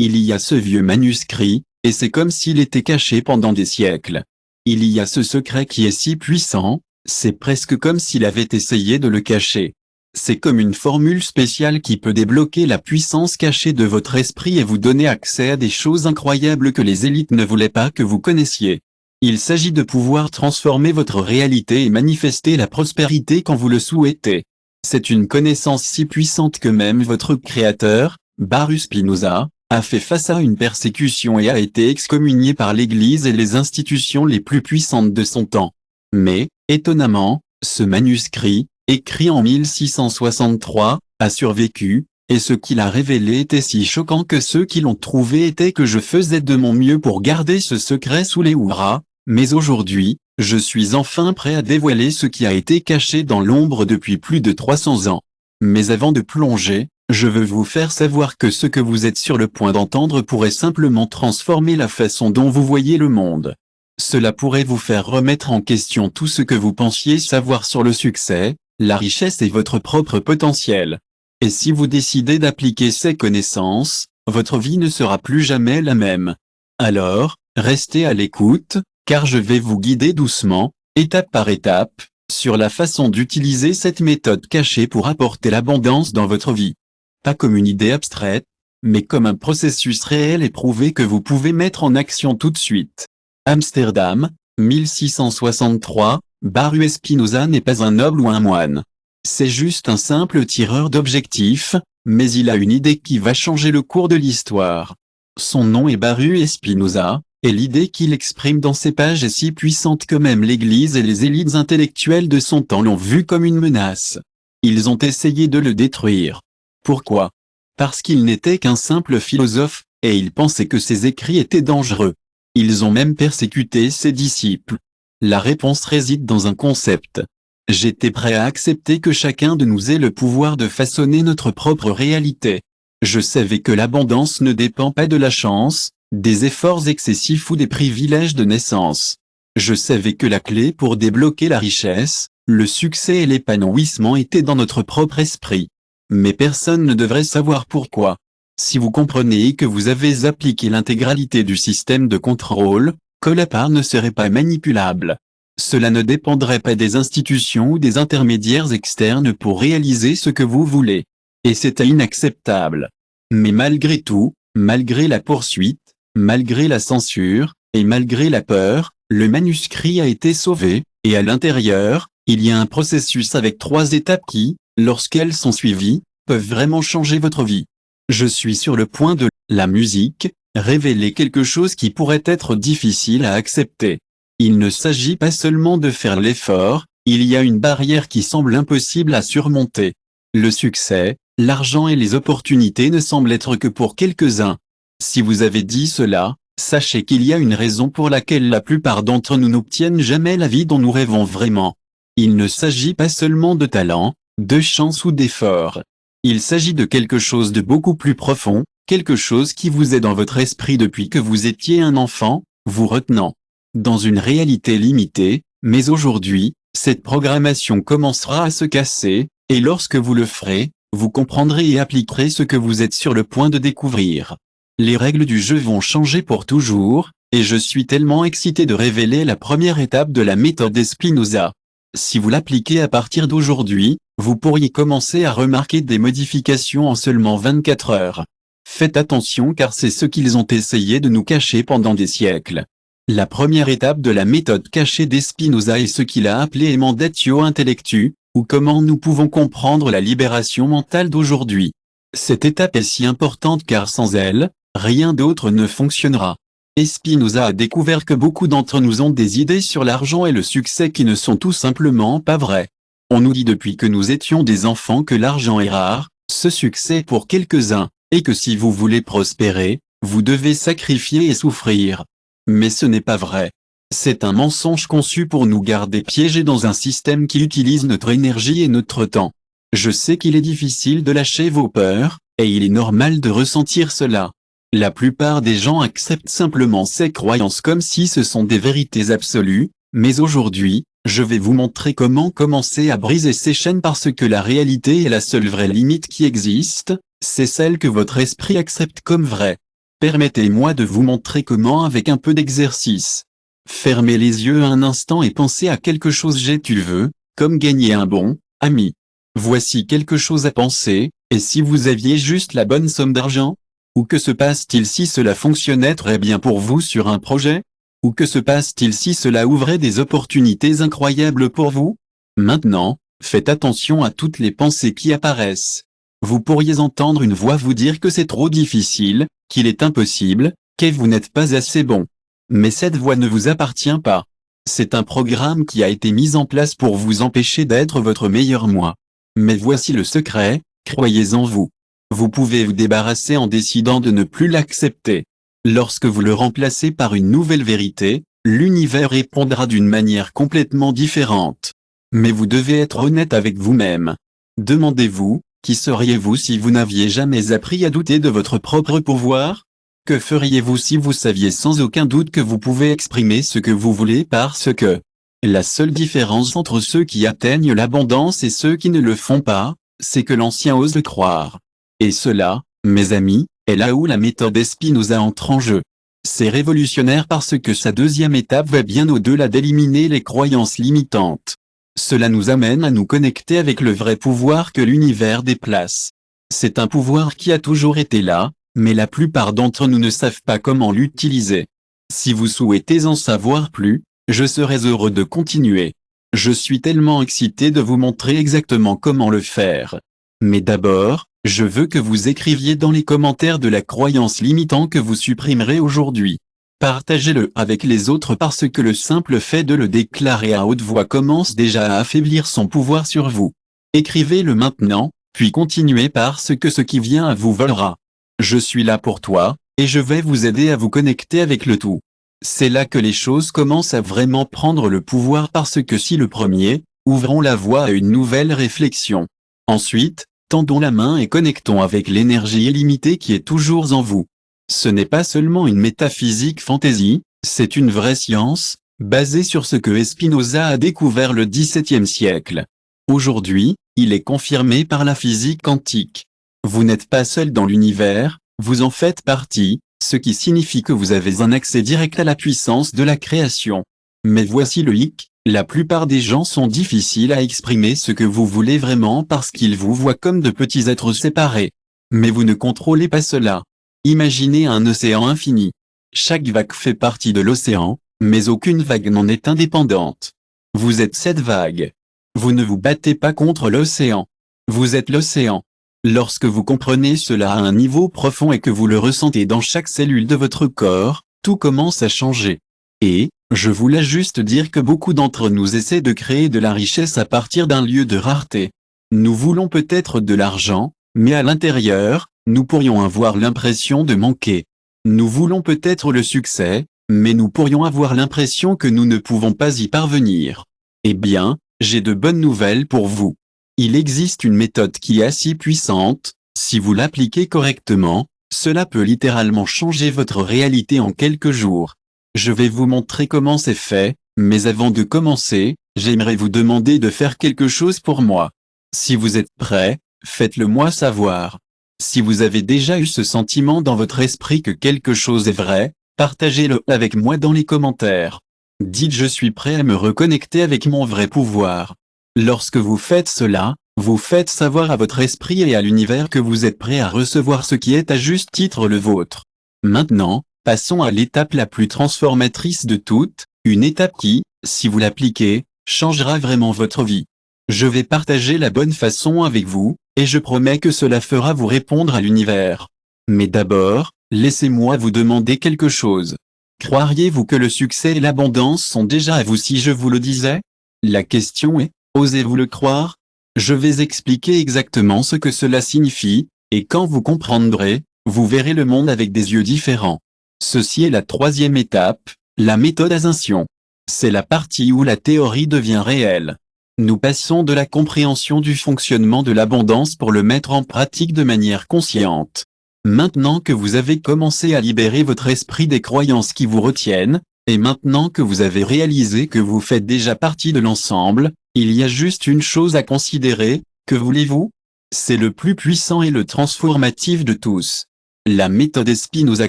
Il y a ce vieux manuscrit, et c'est comme s'il était caché pendant des siècles. Il y a ce secret qui est si puissant, c'est presque comme s'il avait essayé de le cacher. C'est comme une formule spéciale qui peut débloquer la puissance cachée de votre esprit et vous donner accès à des choses incroyables que les élites ne voulaient pas que vous connaissiez. Il s'agit de pouvoir transformer votre réalité et manifester la prospérité quand vous le souhaitez. C'est une connaissance si puissante que même votre créateur, Baruch Spinoza, a fait face à une persécution et a été excommunié par l'Église et les institutions les plus puissantes de son temps. Mais, étonnamment, ce manuscrit, écrit en 1663, a survécu, et ce qu'il a révélé était si choquant que ceux qui l'ont trouvé étaient que je faisais de mon mieux pour garder ce secret sous les hurrahs, mais aujourd'hui, je suis enfin prêt à dévoiler ce qui a été caché dans l'ombre depuis plus de 300 ans. Mais avant de plonger, je veux vous faire savoir que ce que vous êtes sur le point d'entendre pourrait simplement transformer la façon dont vous voyez le monde. Cela pourrait vous faire remettre en question tout ce que vous pensiez savoir sur le succès, la richesse et votre propre potentiel. Et si vous décidez d'appliquer ces connaissances, votre vie ne sera plus jamais la même. Alors, restez à l'écoute, car je vais vous guider doucement, étape par étape, sur la façon d'utiliser cette méthode cachée pour apporter l'abondance dans votre vie. Pas comme une idée abstraite, mais comme un processus réel et prouvé que vous pouvez mettre en action tout de suite. Amsterdam, 1663, Baruch Spinoza n'est pas un noble ou un moine. C'est juste un simple tireur d'objectifs, mais il a une idée qui va changer le cours de l'histoire. Son nom est Baruch Spinoza, et l'idée qu'il exprime dans ses pages est si puissante que même l'Église et les élites intellectuelles de son temps l'ont vu comme une menace. Ils ont essayé de le détruire. Pourquoi? Parce qu'il n'était qu'un simple philosophe, et ils pensaient que ses écrits étaient dangereux. Ils ont même persécuté ses disciples. La réponse réside dans un concept. J'étais prêt à accepter que chacun de nous ait le pouvoir de façonner notre propre réalité. Je savais que l'abondance ne dépend pas de la chance, des efforts excessifs ou des privilèges de naissance. Je savais que la clé pour débloquer la richesse, le succès et l'épanouissement étaient dans notre propre esprit. Mais personne ne devrait savoir pourquoi. Si vous comprenez que vous avez appliqué l'intégralité du système de contrôle, que la part ne serait pas manipulable. Cela ne dépendrait pas des institutions ou des intermédiaires externes pour réaliser ce que vous voulez. Et c'était inacceptable. Mais malgré tout, malgré la poursuite, malgré la censure, et malgré la peur, le manuscrit a été sauvé, et à l'intérieur, il y a un processus avec 3 étapes qui, lorsqu'elles sont suivies, peuvent vraiment changer votre vie. Je suis sur le point de, la musique, révéler quelque chose qui pourrait être difficile à accepter. Il ne s'agit pas seulement de faire l'effort, il y a une barrière qui semble impossible à surmonter. Le succès, l'argent et les opportunités ne semblent être que pour quelques-uns. Si vous avez dit cela, sachez qu'il y a une raison pour laquelle la plupart d'entre nous n'obtiennent jamais la vie dont nous rêvons vraiment. Il ne s'agit pas seulement de talent, de chance ou d'effort. Il s'agit de quelque chose de beaucoup plus profond, quelque chose qui vous est dans votre esprit depuis que vous étiez un enfant, vous retenant dans une réalité limitée, mais aujourd'hui, cette programmation commencera à se casser, et lorsque vous le ferez, vous comprendrez et appliquerez ce que vous êtes sur le point de découvrir. Les règles du jeu vont changer pour toujours, et je suis tellement excité de révéler la première étape de la méthode Spinoza. Si vous l'appliquez à partir d'aujourd'hui, vous pourriez commencer à remarquer des modifications en seulement 24 heures. Faites attention car c'est ce qu'ils ont essayé de nous cacher pendant des siècles. La première étape de la méthode cachée d'Spinoza est ce qu'il a appelé Emendatio Intellectu, ou comment nous pouvons comprendre la libération mentale d'aujourd'hui. Cette étape est si importante car sans elle, rien d'autre ne fonctionnera. Spinoza a découvert que beaucoup d'entre nous ont des idées sur l'argent et le succès qui ne sont tout simplement pas vraies. On nous dit depuis que nous étions des enfants que l'argent est rare, ce succès est pour quelques-uns, et que si vous voulez prospérer, vous devez sacrifier et souffrir. Mais ce n'est pas vrai. C'est un mensonge conçu pour nous garder piégés dans un système qui utilise notre énergie et notre temps. Je sais qu'il est difficile de lâcher vos peurs, et il est normal de ressentir cela. La plupart des gens acceptent simplement ces croyances comme si ce sont des vérités absolues, mais aujourd'hui, je vais vous montrer comment commencer à briser ces chaînes parce que la réalité est la seule vraie limite qui existe, c'est celle que votre esprit accepte comme vraie. Permettez-moi de vous montrer comment avec un peu d'exercice. Fermez les yeux un instant et pensez à quelque chose tu veux, comme gagner un bon ami. Voici quelque chose à penser, et si vous aviez juste la bonne somme d'argent? Ou que se passe-t-il si cela fonctionnait très bien pour vous sur un projet? Ou que se passe-t-il si cela ouvrait des opportunités incroyables pour vous? Maintenant, faites attention à toutes les pensées qui apparaissent. Vous pourriez entendre une voix vous dire que c'est trop difficile, qu'il est impossible, que vous n'êtes pas assez bon. Mais cette voix ne vous appartient pas. C'est un programme qui a été mis en place pour vous empêcher d'être votre meilleur moi. Mais voici le secret, croyez en vous. Vous pouvez vous débarrasser en décidant de ne plus l'accepter. Lorsque vous le remplacez par une nouvelle vérité, l'univers répondra d'une manière complètement différente. Mais vous devez être honnête avec vous-même. Demandez-vous, qui seriez-vous si vous n'aviez jamais appris à douter de votre propre pouvoir? Que feriez-vous si vous saviez sans aucun doute que vous pouvez exprimer ce que vous voulez parce que la seule différence entre ceux qui atteignent l'abondance et ceux qui ne le font pas, c'est que l'ancien ose le croire. Et cela, mes amis, est là où la méthode Spinoza entre en jeu. C'est révolutionnaire parce que sa deuxième étape va bien au-delà d'éliminer les croyances limitantes. Cela nous amène à nous connecter avec le vrai pouvoir que l'univers déplace. C'est un pouvoir qui a toujours été là, mais la plupart d'entre nous ne savent pas comment l'utiliser. Si vous souhaitez en savoir plus, je serais heureux de continuer. Je suis tellement excité de vous montrer exactement comment le faire. Mais d'abord, je veux que vous écriviez dans les commentaires de la croyance limitante que vous supprimerez aujourd'hui. Partagez-le avec les autres parce que le simple fait de le déclarer à haute voix commence déjà à affaiblir son pouvoir sur vous. Écrivez-le maintenant, puis continuez parce que ce qui vient à vous volera. Je suis là pour toi, et je vais vous aider à vous connecter avec le tout. C'est là que les choses commencent à vraiment prendre le pouvoir parce que si le premier, ouvrons la voie à une nouvelle réflexion. Ensuite, tendons la main et connectons avec l'énergie illimitée qui est toujours en vous. Ce n'est pas seulement une métaphysique fantaisie, c'est une vraie science, basée sur ce que Spinoza a découvert le XVIIe siècle. Aujourd'hui, il est confirmé par la physique quantique. Vous n'êtes pas seul dans l'univers, vous en faites partie, ce qui signifie que vous avez un accès direct à la puissance de la création. Mais voici le hic, la plupart des gens sont difficiles à exprimer ce que vous voulez vraiment parce qu'ils vous voient comme de petits êtres séparés. Mais vous ne contrôlez pas cela. Imaginez un océan infini. Chaque vague fait partie de l'océan, mais aucune vague n'en est indépendante. Vous êtes cette vague. Vous ne vous battez pas contre l'océan. Vous êtes l'océan. Lorsque vous comprenez cela à un niveau profond et que vous le ressentez dans chaque cellule de votre corps, tout commence à changer. Et, je voulais juste dire que beaucoup d'entre nous essaient de créer de la richesse à partir d'un lieu de rareté. Nous voulons peut-être de l'argent, mais à l'intérieur, nous pourrions avoir l'impression de manquer. Nous voulons peut-être le succès, mais nous pourrions avoir l'impression que nous ne pouvons pas y parvenir. Eh bien, j'ai de bonnes nouvelles pour vous. Il existe une méthode qui est si puissante, si vous l'appliquez correctement, cela peut littéralement changer votre réalité en quelques jours. Je vais vous montrer comment c'est fait, mais avant de commencer, j'aimerais vous demander de faire quelque chose pour moi. Si vous êtes prêt, faites-le moi savoir. Si vous avez déjà eu ce sentiment dans votre esprit que quelque chose est vrai, partagez-le avec moi dans les commentaires. Dites je suis prêt à me reconnecter avec mon vrai pouvoir. Lorsque vous faites cela, vous faites savoir à votre esprit et à l'univers que vous êtes prêt à recevoir ce qui est à juste titre le vôtre. Maintenant, passons à l'étape la plus transformatrice de toutes, une étape qui, si vous l'appliquez, changera vraiment votre vie. Je vais partager la bonne façon avec vous, et je promets que cela fera vous répondre à l'univers. Mais d'abord, laissez-moi vous demander quelque chose. Croiriez-vous que le succès et l'abondance sont déjà à vous si je vous le disais? La question est, osez-vous le croire? Je vais expliquer exactement ce que cela signifie, et quand vous comprendrez, vous verrez le monde avec des yeux différents. Ceci est la troisième étape, la méthode Ascension. C'est la partie où la théorie devient réelle. Nous passons de la compréhension du fonctionnement de l'abondance pour le mettre en pratique de manière consciente. Maintenant que vous avez commencé à libérer votre esprit des croyances qui vous retiennent, et maintenant que vous avez réalisé que vous faites déjà partie de l'ensemble, il y a juste une chose à considérer, que voulez-vous? C'est le plus puissant et le transformatif de tous. La méthode Spinoza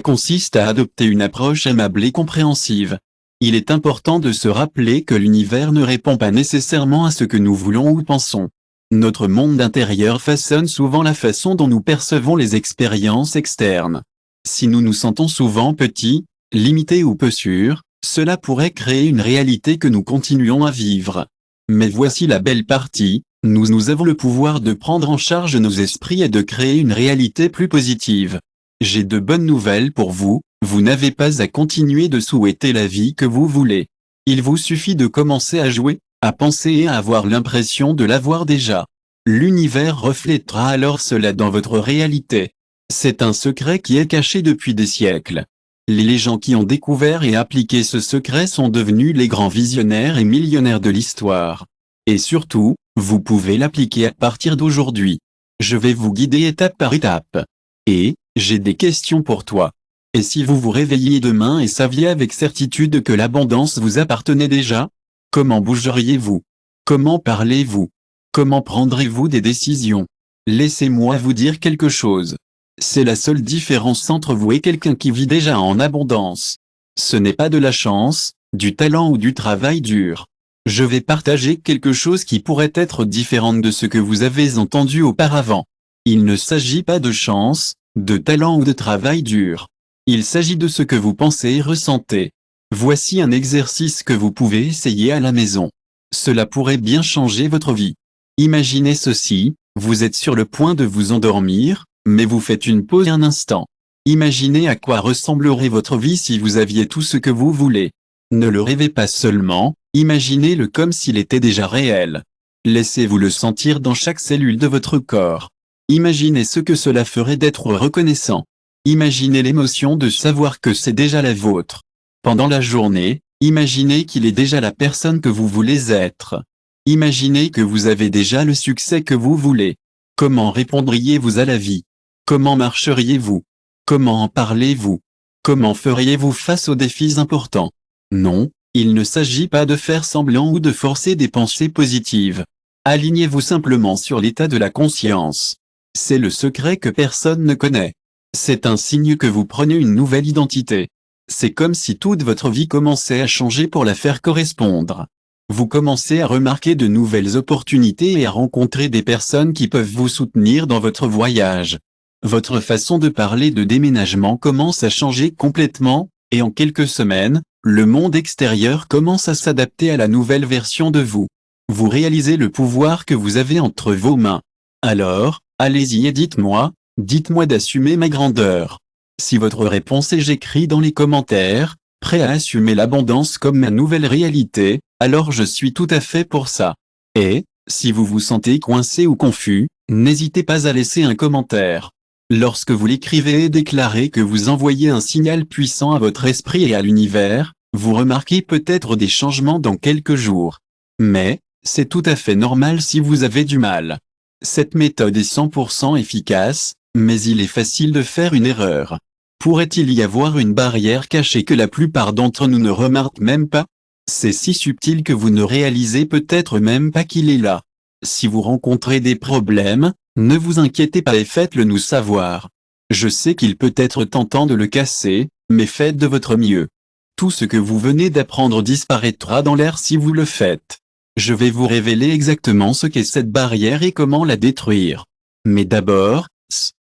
consiste à adopter une approche aimable et compréhensive. Il est important de se rappeler que l'univers ne répond pas nécessairement à ce que nous voulons ou pensons. Notre monde intérieur façonne souvent la façon dont nous percevons les expériences externes. Si nous nous sentons souvent petits, limités ou peu sûrs, cela pourrait créer une réalité que nous continuons à vivre. Mais voici la belle partie, nous avons le pouvoir de prendre en charge nos esprits et de créer une réalité plus positive. J'ai de bonnes nouvelles pour vous, vous n'avez pas à continuer de souhaiter la vie que vous voulez. Il vous suffit de commencer à jouer, à penser et à avoir l'impression de l'avoir déjà. L'univers reflètera alors cela dans votre réalité. C'est un secret qui est caché depuis des siècles. Les gens qui ont découvert et appliqué ce secret sont devenus les grands visionnaires et millionnaires de l'histoire. Et surtout, vous pouvez l'appliquer à partir d'aujourd'hui. Je vais vous guider étape par étape. Et, j'ai des questions pour toi. Et si vous vous réveilliez demain et saviez avec certitude que l'abondance vous appartenait déjà? Comment bougeriez-vous? Comment parlez-vous? Comment prendrez-vous des décisions? Laissez-moi vous dire quelque chose. C'est la seule différence entre vous et quelqu'un qui vit déjà en abondance. Ce n'est pas de la chance, du talent ou du travail dur. Je vais partager quelque chose qui pourrait être différent de ce que vous avez entendu auparavant. Il ne s'agit pas de chance, de talent ou de travail dur. Il s'agit de ce que vous pensez et ressentez. Voici un exercice que vous pouvez essayer à la maison. Cela pourrait bien changer votre vie. Imaginez ceci, vous êtes sur le point de vous endormir, mais vous faites une pause un instant. Imaginez à quoi ressemblerait votre vie si vous aviez tout ce que vous voulez. Ne le rêvez pas seulement, imaginez-le comme s'il était déjà réel. Laissez-vous le sentir dans chaque cellule de votre corps. Imaginez ce que cela ferait d'être reconnaissant. Imaginez l'émotion de savoir que c'est déjà la vôtre. Pendant la journée, imaginez qu'il est déjà la personne que vous voulez être. Imaginez que vous avez déjà le succès que vous voulez. Comment répondriez-vous à la vie? Comment marcheriez-vous? Comment en parlez-vous? Comment feriez-vous face aux défis importants? Non, il ne s'agit pas de faire semblant ou de forcer des pensées positives. Alignez-vous simplement sur l'état de la conscience. C'est le secret que personne ne connaît. C'est un signe que vous prenez une nouvelle identité. C'est comme si toute votre vie commençait à changer pour la faire correspondre. Vous commencez à remarquer de nouvelles opportunités et à rencontrer des personnes qui peuvent vous soutenir dans votre voyage. Votre façon de parler de déménagement commence à changer complètement, et en quelques semaines, le monde extérieur commence à s'adapter à la nouvelle version de vous. Vous réalisez le pouvoir que vous avez entre vos mains. Alors, allez-y et dites-moi d'assumer ma grandeur. Si votre réponse est j'écris dans les commentaires, prêt à assumer l'abondance comme ma nouvelle réalité, alors je suis tout à fait pour ça. Et, si vous vous sentez coincé ou confus, n'hésitez pas à laisser un commentaire. Lorsque vous l'écrivez et déclarez que vous envoyez un signal puissant à votre esprit et à l'univers, vous remarquez peut-être des changements dans quelques jours. Mais, c'est tout à fait normal si vous avez du mal. Cette méthode est 100% efficace, mais il est facile de faire une erreur. Pourrait-il y avoir une barrière cachée que la plupart d'entre nous ne remarquent même pas? C'est si subtil que vous ne réalisez peut-être même pas qu'il est là. Si vous rencontrez des problèmes, ne vous inquiétez pas et faites-le nous savoir. Je sais qu'il peut être tentant de le casser, mais faites de votre mieux. Tout ce que vous venez d'apprendre disparaîtra dans l'air si vous le faites. Je vais vous révéler exactement ce qu'est cette barrière et comment la détruire. Mais d'abord,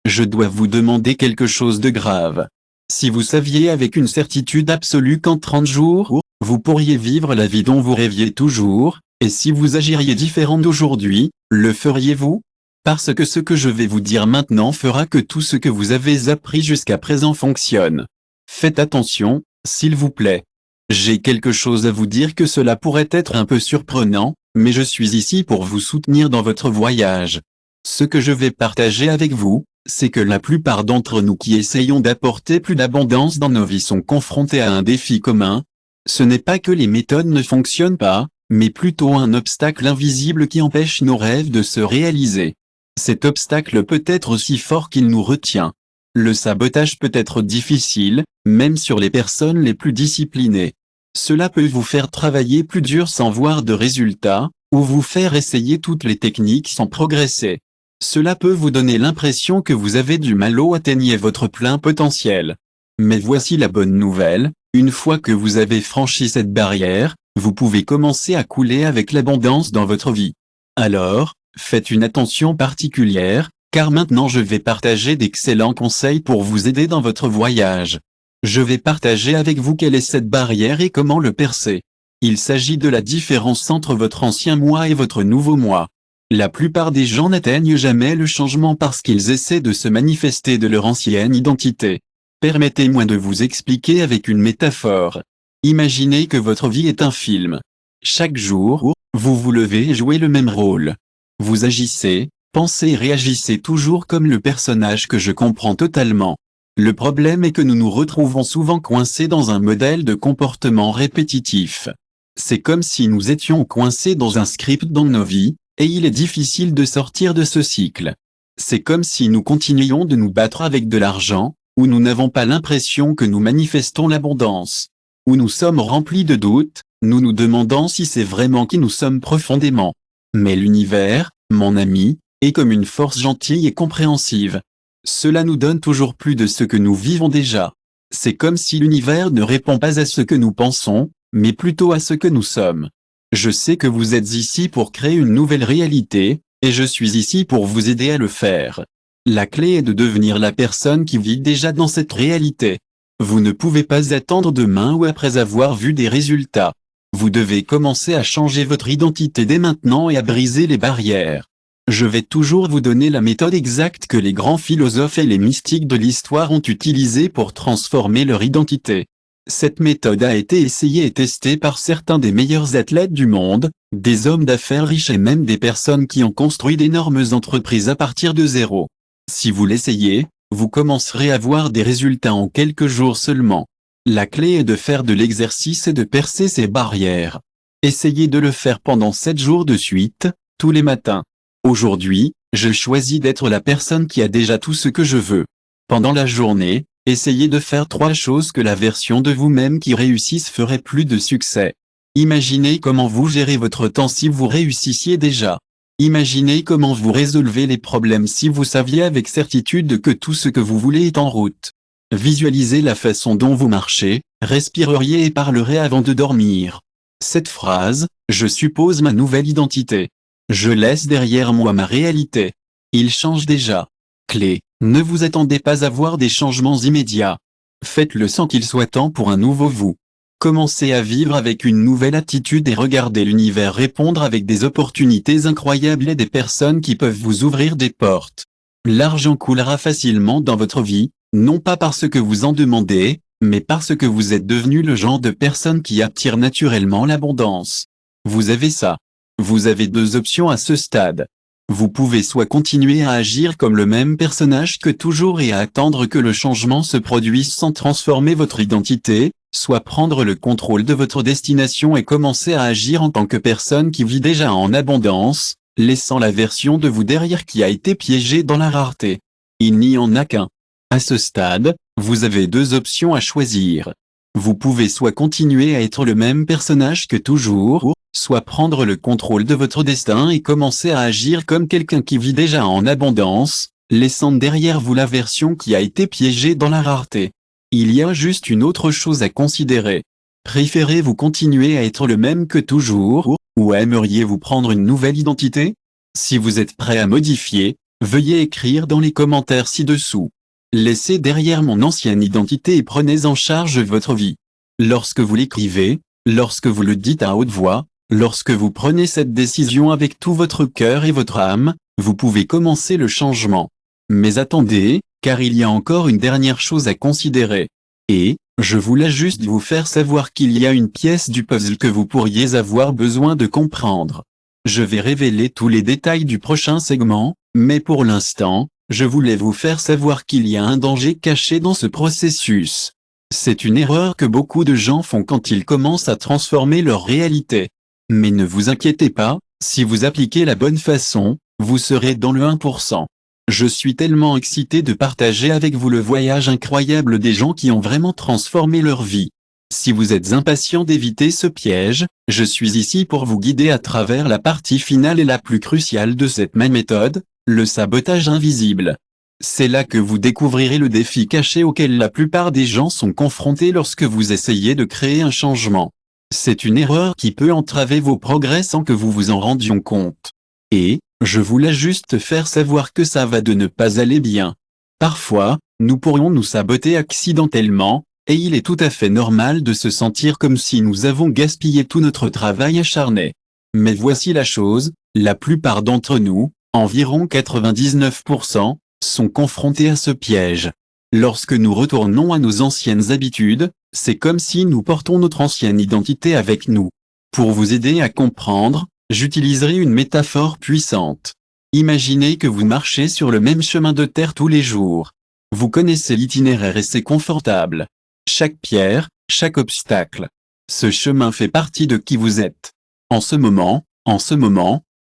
je dois vous demander quelque chose de grave. Si vous saviez avec une certitude absolue qu'en 30 jours, vous pourriez vivre la vie dont vous rêviez toujours, et si vous agiriez différent d'aujourd'hui, le feriez-vous? Parce que ce que je vais vous dire maintenant fera que tout ce que vous avez appris jusqu'à présent fonctionne. Faites attention, s'il vous plaît. J'ai quelque chose à vous dire que cela pourrait être un peu surprenant, mais je suis ici pour vous soutenir dans votre voyage. Ce que je vais partager avec vous, c'est que la plupart d'entre nous qui essayons d'apporter plus d'abondance dans nos vies sont confrontés à un défi commun. Ce n'est pas que les méthodes ne fonctionnent pas, mais plutôt un obstacle invisible qui empêche nos rêves de se réaliser. Cet obstacle peut être aussi fort qu'il nous retient. Le sabotage peut être difficile, même sur les personnes les plus disciplinées. Cela peut vous faire travailler plus dur sans voir de résultats, ou vous faire essayer toutes les techniques sans progresser. Cela peut vous donner l'impression que vous avez du mal à atteindre votre plein potentiel. Mais voici la bonne nouvelle, une fois que vous avez franchi cette barrière, vous pouvez commencer à couler avec l'abondance dans votre vie. Alors, faites une attention particulière, car maintenant je vais partager d'excellents conseils pour vous aider dans votre voyage. Je vais partager avec vous quelle est cette barrière et comment le percer. Il s'agit de la différence entre votre ancien moi et votre nouveau moi. La plupart des gens n'atteignent jamais le changement parce qu'ils essaient de se manifester de leur ancienne identité. Permettez-moi de vous expliquer avec une métaphore. Imaginez que votre vie est un film. Chaque jour, vous vous levez et jouez le même rôle. Vous agissez, pensez et réagissez toujours comme le personnage que je comprends totalement. Le problème est que nous nous retrouvons souvent coincés dans un modèle de comportement répétitif. C'est comme si nous étions coincés dans un script dans nos vies, et il est difficile de sortir de ce cycle. C'est comme si nous continuions de nous battre avec de l'argent, où nous n'avons pas l'impression que nous manifestons l'abondance. Où nous sommes remplis de doutes, nous nous demandant si c'est vraiment qui nous sommes profondément. Mais l'univers, mon ami, est comme une force gentille et compréhensive. Cela nous donne toujours plus de ce que nous vivons déjà. C'est comme si l'univers ne répond pas à ce que nous pensons, mais plutôt à ce que nous sommes. Je sais que vous êtes ici pour créer une nouvelle réalité, et je suis ici pour vous aider à le faire. La clé est de devenir la personne qui vit déjà dans cette réalité. Vous ne pouvez pas attendre demain ou après avoir vu des résultats. Vous devez commencer à changer votre identité dès maintenant et à briser les barrières. Je vais toujours vous donner la méthode exacte que les grands philosophes et les mystiques de l'histoire ont utilisée pour transformer leur identité. Cette méthode a été essayée et testée par certains des meilleurs athlètes du monde, des hommes d'affaires riches et même des personnes qui ont construit d'énormes entreprises à partir de zéro. Si vous l'essayez, vous commencerez à voir des résultats en quelques jours seulement. La clé est de faire de l'exercice et de percer ces barrières. Essayez de le faire pendant 7 jours de suite, tous les matins. Aujourd'hui, je choisis d'être la personne qui a déjà tout ce que je veux. Pendant la journée, essayez de faire 3 choses que la version de vous-même qui réussisse ferait plus de succès. Imaginez comment vous gérez votre temps si vous réussissiez déjà. Imaginez comment vous résolvez les problèmes si vous saviez avec certitude que tout ce que vous voulez est en route. Visualisez la façon dont vous marchez, respireriez et parlerez avant de dormir. Cette phrase, je suppose ma nouvelle identité. Je laisse derrière moi ma réalité. Il change déjà. Clé, ne vous attendez pas à voir des changements immédiats. Faites-le sans qu'il soit temps pour un nouveau vous. Commencez à vivre avec une nouvelle attitude et regardez l'univers répondre avec des opportunités incroyables et des personnes qui peuvent vous ouvrir des portes. L'argent coulera facilement dans votre vie, non pas parce que vous en demandez, mais parce que vous êtes devenu le genre de personne qui attire naturellement l'abondance. Vous avez ça. Vous avez 2 options à ce stade. Vous pouvez soit continuer à agir comme le même personnage que toujours et à attendre que le changement se produise sans transformer votre identité, soit prendre le contrôle de votre destination et commencer à agir en tant que personne qui vit déjà en abondance, laissant la version de vous derrière qui a été piégée dans la rareté. Il n'y en a qu'un. À ce stade, vous avez 2 options à choisir. Vous pouvez soit continuer à être le même personnage que toujours, soit prendre le contrôle de votre destin et commencer à agir comme quelqu'un qui vit déjà en abondance, laissant derrière vous la version qui a été piégée dans la rareté. Il y a juste une autre chose à considérer. Préférez-vous continuer à être le même que toujours, ou aimeriez-vous prendre une nouvelle identité? Si vous êtes prêt à modifier, veuillez écrire dans les commentaires ci-dessous. Laissez derrière mon ancienne identité et prenez en charge votre vie. Lorsque vous l'écrivez, lorsque vous le dites à haute voix, lorsque vous prenez cette décision avec tout votre cœur et votre âme, vous pouvez commencer le changement. Mais attendez, car il y a encore une dernière chose à considérer. Et, je voulais juste vous faire savoir qu'il y a une pièce du puzzle que vous pourriez avoir besoin de comprendre. Je vais révéler tous les détails du prochain segment, mais pour l'instant, je voulais vous faire savoir qu'il y a un danger caché dans ce processus. C'est une erreur que beaucoup de gens font quand ils commencent à transformer leur réalité. Mais ne vous inquiétez pas, si vous appliquez la bonne façon, vous serez dans le 1%. Je suis tellement excité de partager avec vous le voyage incroyable des gens qui ont vraiment transformé leur vie. Si vous êtes impatient d'éviter ce piège, je suis ici pour vous guider à travers la partie finale et la plus cruciale de cette même méthode, le sabotage invisible. C'est là que vous découvrirez le défi caché auquel la plupart des gens sont confrontés lorsque vous essayez de créer un changement. C'est une erreur qui peut entraver vos progrès sans que vous vous en rendiez compte. Et, je voulais juste faire savoir que ça va de ne pas aller bien. Parfois, nous pourrions nous saboter accidentellement, et il est tout à fait normal de se sentir comme si nous avons gaspillé tout notre travail acharné. Mais voici la chose, la plupart d'entre nous, environ 99%, sont confrontés à ce piège. Lorsque nous retournons à nos anciennes habitudes, c'est comme si nous portons notre ancienne identité avec nous. Pour vous aider à comprendre, j'utiliserai une métaphore puissante. Imaginez que vous marchez sur le même chemin de terre tous les jours. Vous connaissez l'itinéraire et c'est confortable. Chaque pierre, chaque obstacle. Ce chemin fait partie de qui vous êtes. En ce moment,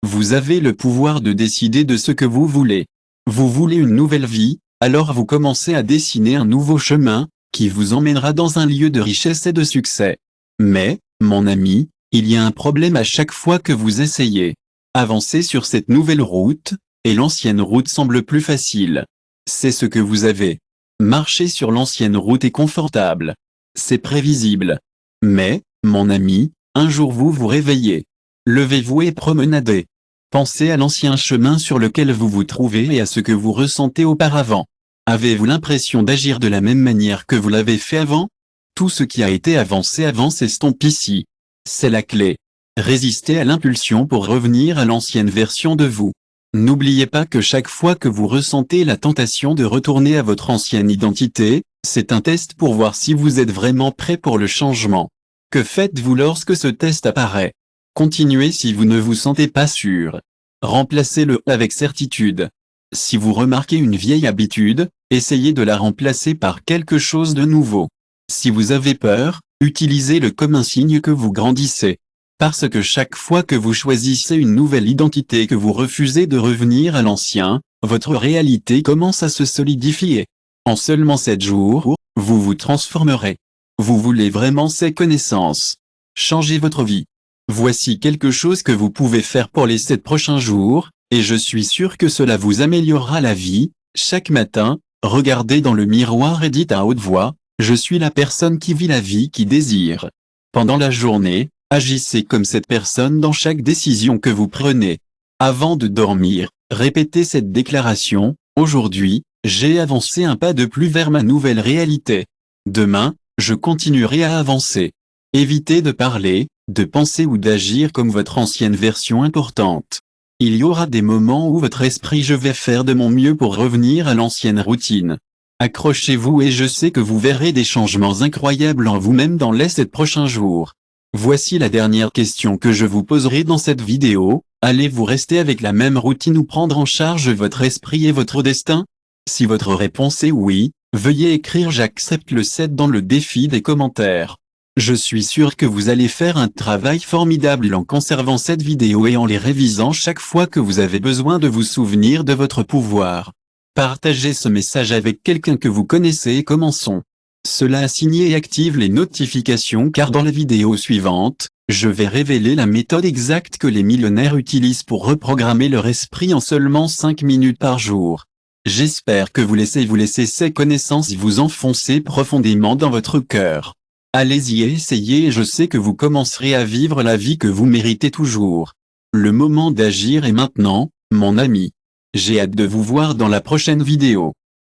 vous avez le pouvoir de décider de ce que vous voulez. Vous voulez une nouvelle vie, alors vous commencez à dessiner un nouveau chemin, qui vous emmènera dans un lieu de richesse et de succès. Mais, mon ami, il y a un problème à chaque fois que vous essayez. Avancer sur cette nouvelle route, et l'ancienne route semble plus facile. C'est ce que vous avez. Marcher sur l'ancienne route est confortable. C'est prévisible. Mais, mon ami, un jour vous vous réveillez. Levez-vous et promenadez. Pensez à l'ancien chemin sur lequel vous vous trouvez et à ce que vous ressentez auparavant. Avez-vous l'impression d'agir de la même manière que vous l'avez fait avant? Tout ce qui a été avancé avant s'estompe ici. C'est la clé. Résistez à l'impulsion pour revenir à l'ancienne version de vous. N'oubliez pas que chaque fois que vous ressentez la tentation de retourner à votre ancienne identité, c'est un test pour voir si vous êtes vraiment prêt pour le changement. Que faites-vous lorsque ce test apparaît? Continuez si vous ne vous sentez pas sûr. Remplacez-le avec certitude. Si vous remarquez une vieille habitude, essayez de la remplacer par quelque chose de nouveau. Si vous avez peur, utilisez-le comme un signe que vous grandissez. Parce que chaque fois que vous choisissez une nouvelle identité et que vous refusez de revenir à l'ancien, votre réalité commence à se solidifier. En seulement 7 jours, vous vous transformerez. Vous voulez vraiment ces connaissances. Changez votre vie. Voici quelque chose que vous pouvez faire pour les 7 prochains jours, et je suis sûr que cela vous améliorera la vie. Chaque matin, regardez dans le miroir et dites à haute voix, « Je suis la personne qui vit la vie qui désire ». Pendant la journée, agissez comme cette personne dans chaque décision que vous prenez. Avant de dormir, répétez cette déclaration, « Aujourd'hui, j'ai avancé un pas de plus vers ma nouvelle réalité. Demain, je continuerai à avancer. » Évitez de parler, de penser ou d'agir comme votre ancienne version importante. Il y aura des moments où votre esprit « je vais faire de mon mieux pour revenir à l'ancienne routine ». Accrochez-vous et je sais que vous verrez des changements incroyables en vous-même dans les 7 prochains jours. Voici la dernière question que je vous poserai dans cette vidéo, allez-vous rester avec la même routine ou prendre en charge votre esprit et votre destin? Si votre réponse est oui, veuillez écrire « j'accepte le 7 dans le défi des commentaires. Je suis sûr que vous allez faire un travail formidable en conservant cette vidéo et en les révisant chaque fois que vous avez besoin de vous souvenir de votre pouvoir. Partagez ce message avec quelqu'un que vous connaissez et commençons. Cela a signé et active les notifications car dans la vidéo suivante, je vais révéler la méthode exacte que les millionnaires utilisent pour reprogrammer leur esprit en seulement 5 minutes par jour. J'espère que vous laissez ces connaissances vous enfoncer profondément dans votre cœur. Allez-y et essayez et je sais que vous commencerez à vivre la vie que vous méritez toujours. Le moment d'agir est maintenant, mon ami. J'ai hâte de vous voir dans la prochaine vidéo.